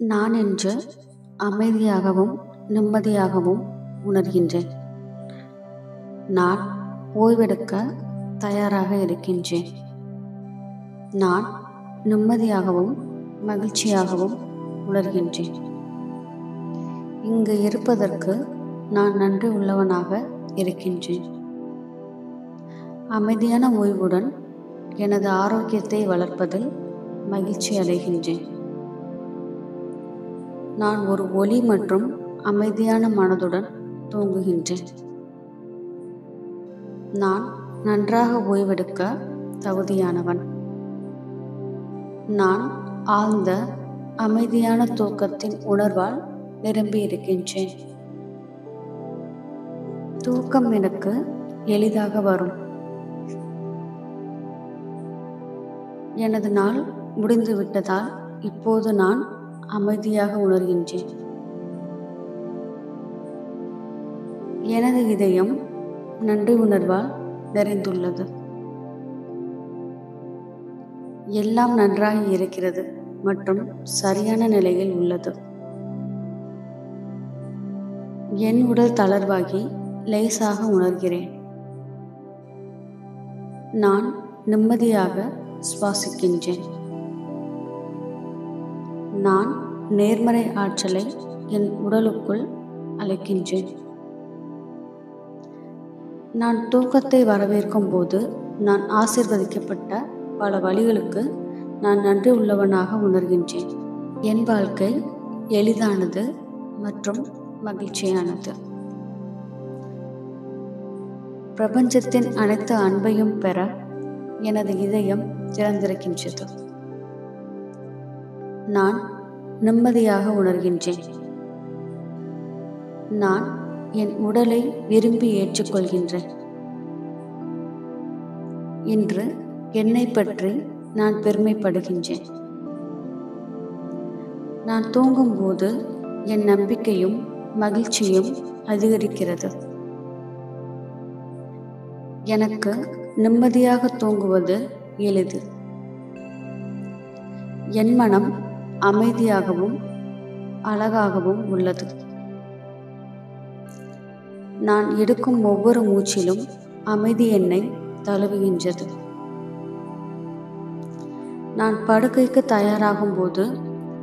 நான் இன்று அமைதியாகவும் நிம்மதியாகவும் உணர்கின்றேன். நான் ஓய்வெடுக்க தயாராக இருக்கின்றேன். நான் நிம்மதியாகவும் மகிழ்ச்சியாகவும் உணர்கின்றேன். இங்கு இருப்பதற்கு நான் நன்றி உள்ளவனாக இருக்கின்றேன். அமைதியான ஓய்வுடன் எனது ஆரோக்கியத்தை வளர்ப்பதில் மகிழ்ச்சி அடைகின்றேன். நான் ஒரு ஒளி மற்றும் அமைதியான மனதுடன் தூங்குகின்றேன். நான் நன்றாக ஓய்வெடுக்க தகுதியானவன். நான் ஆழ்ந்த அமைதியான தூக்கத்தின் உணர்வால் நிரம்பி இருக்கின்றேன். தூக்கம் எனக்கு எளிதாக வரும். எனது நாள் முடிந்துவிட்டதால் இப்போது நான் அமைதியாக உணர்கின்றேன். எனது இதயம் நன்றி உணர்வால் நிறைந்துள்ளது. எல்லாம் நன்றாக இருக்கிறது மற்றும் சரியான நிலையில் உள்ளது. என் உடல் தளர்வாகி லேசாக உணர்கிறேன். நான் நிம்மதியாக சுவாசிக்கின்றேன். நான் நேர்மறை ஆற்றலை என் உடலுக்குள் அழைக்கின்றேன். நான் தூக்கத்தை வரவேற்கும் போது நான் ஆசீர்வதிக்கப்பட்ட பல வழிகளுக்கு நான் நன்றி உள்ளவனாக உணர்கின்றேன். என் வாழ்க்கை எளிதானது மற்றும் மகிழ்ச்சியானது. பிரபஞ்சத்தின் அனைத்து அன்பையும் பெற எனது இதயம் திறந்திருக்கின்றது. நான் நிம்மதியாக உணர்கின்றேன். நான் என் உடலை விரும்பி ஏற்றுக்கொள்கின்றேன். இன்று என்னை பற்றி நான் பெருமைப்படுகின்றேன். நான் தூங்கும்போது என் நம்பிக்கையும் மகிழ்ச்சியும் அதிகரிக்கிறது. எனக்கு நிம்மதியாக தூங்குவது எளிது. என் மனம் அமைதியாகவும் அழகாகவும் உள்ளது. நான் எடுக்கும் ஒவ்வொரு மூச்சிலும் அமைதி என்னை தழுவுகின்றது. நான் படுக்கைக்கு தயாராகும் போது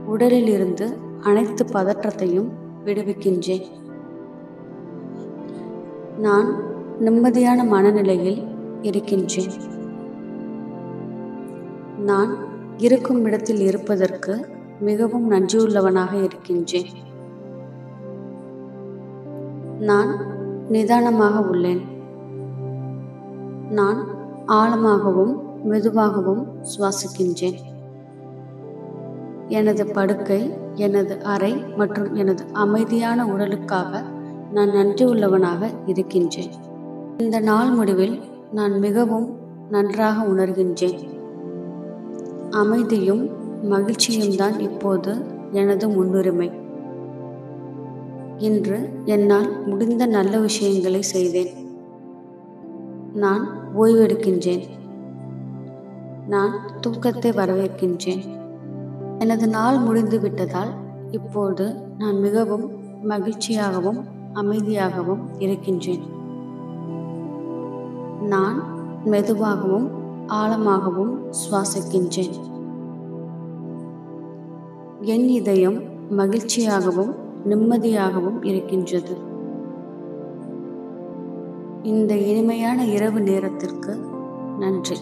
உடலில் இருந்து அனைத்து பதற்றத்தையும் விடுவிக்கின்றேன். நான் நிம்மதியான மனநிலையில் இருக்கின்றேன். நான் இருக்கும் இடத்தில் இருப்பதற்கு மிகவும் நன்றியுள்ளவனாக இருக்கின்றேன். நான் நிதானமாக உள்ளேன். நான் ஆழமாகவும் மெதுவாகவும் சுவாசிக்கின்றேன். எனது படுக்கை, எனது அறை மற்றும் எனது அமைதியான உடலுக்காக நான் நன்றி உள்ளவனாக இருக்கின்றேன். இந்த நாள் முடிவில் நான் மிகவும் நன்றாக உணர்கின்றேன். அமைதியும் மகிழ்ச்சியும் தான் இப்போது எனது முன்னுரிமை. இன்று என்னால் முடிந்த நல்ல விஷயங்களை செய்தேன். நான் ஓய்வெடுக்கின்றேன். நான் தூக்கத்தை வரவேற்கின்றேன். எனது நாள் முடிந்து விட்டதால் இப்போது நான் மிகவும் மகிழ்ச்சியாகவும் அமைதியாகவும் இருக்கின்றேன். நான் மெதுவாகவும் ஆழமாகவும் சுவாசிக்கின்றேன். என் இதயம் மகிழ்ச்சியாகவும் நிம்மதியாகவும் இருக்கின்றது. இந்த இனிமையான இரவு நேரத்திற்கு நன்றி.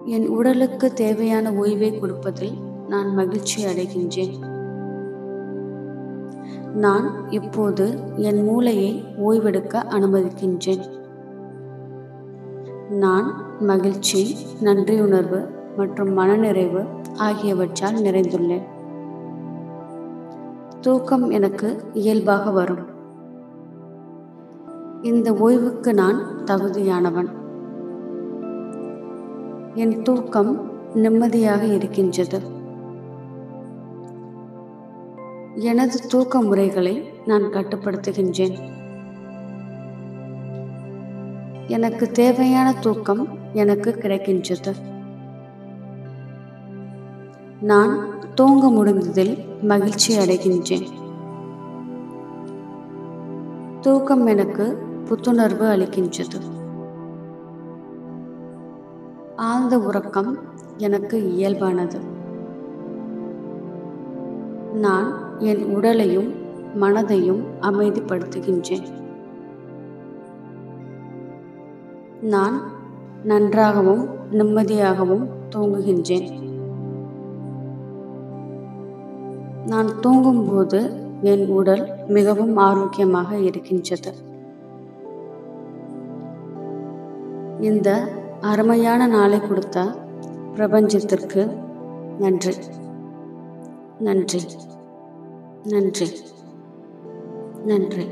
என் உடலுக்கு தேவையான ஓய்வை கொடுப்பதில் நான் மகிழ்ச்சி அடைகின்றேன். நான் இப்போது என் மூளையை ஓய்வெடுக்க அனுமதிக்கின்றேன். நான் மகிழ்ச்சி, நன்றியுணர்வு மற்றும் மனநிறைவு ஆகியவற்றால் நிறைந்துள்ளேன். தூக்கம் எனக்கு இயல்பாக வரும். இந்த ஓய்வுக்கு நான் தகுதியானவன். என் தூக்கம் நிம்மதியாக இருக்கின்றது. எனது தூக்க முறைகளை நான் கட்டுப்படுத்துகின்றேன். எனக்கு தேவையான தூக்கம் எனக்கு கிடைக்கின்றது. நான் தூங்க முடிந்ததில் மகிழ்ச்சி அடைகின்றேன். தூக்கம் எனக்கு புத்துணர்வு அளிக்கின்றது. ஆழ்ந்த உறக்கம் எனக்கு இயல்பானது. நான் என் உடலையும் மனதையும் அமைதிப்படுத்துகின்றேன். நான் நன்றாகவும் நிம்மதியாகவும் தூங்குகின்றேன். நான் தூங்கும்போது என் உடல் மிகவும் ஆரோக்கியமாக இருக்கின்றது. இந்த அருமையான நாளை கொடுத்த பிரபஞ்சத்திற்கு நன்றி, நன்றி, நன்றி, நன்றி.